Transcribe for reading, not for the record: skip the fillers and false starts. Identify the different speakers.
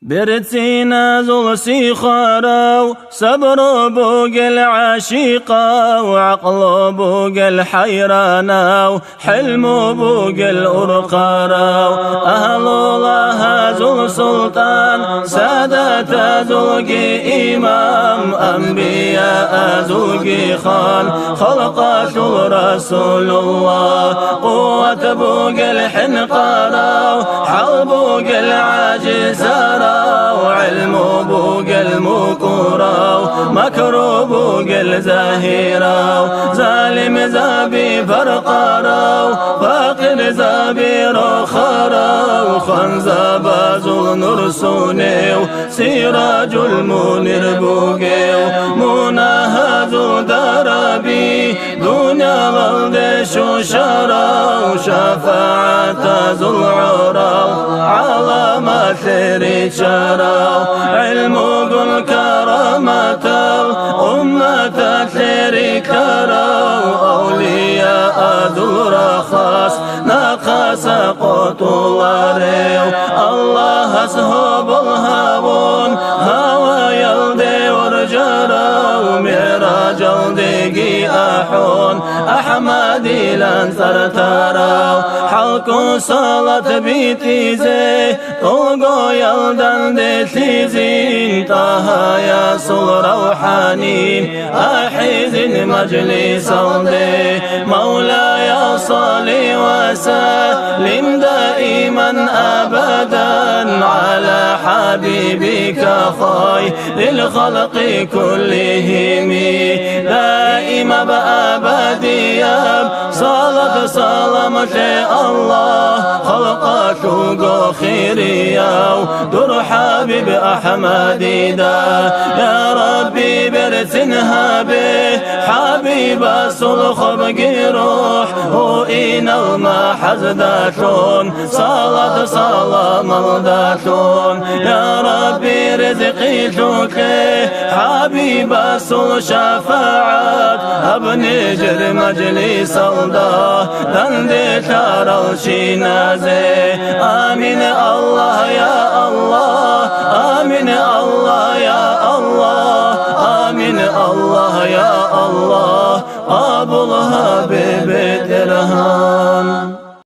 Speaker 1: برتينا زلسي خارو صبر بوق العشيقة وعقل بوق الحيرانة حلم بوق الأرقارة أهل الله زل سلطان سادة زلقي إمام أنبياء زلقي خان خلقة رسول الله قوة بوق الحنقارة حل بوق العاجزارة وعلم بوق المكورة ومكر بوق الزهيرة ظالم زابي فرقارة فاقر زابي رخارة وخنزب زل نرسوني وسراج المنير بوقي ومناهز دربي دنيا غلدش وشرى وشفاعة ذو العرى علامة رجال علم قل كرامة أمة تركرا أولياء ذو رخاص نقص قطواري الله أسهب الهابون هوا يلدي ورجرا ومعراج الدقي أحون أحمدي لن ترترا حلق صلاة بيتيزي طلقو يلدن دتيزين طه يا صل روحانين أحيزن مجلس الدي مولاي صلي وسلم دائما أبدا على حبيبك خير الخلق كلهم دائما بأبديا صلاة سلامة الله خلقك خيريا ودر حبيب أحمد دا يا ربي برسنها به حبيب الصلخ بقروح وإن المحزداتون صلاة سلام الداتون يا ربي رزقي شكري حبيب الصل شفاعات ابن جر مجلس الله دندي ترى الشينازي آمين الله يا الله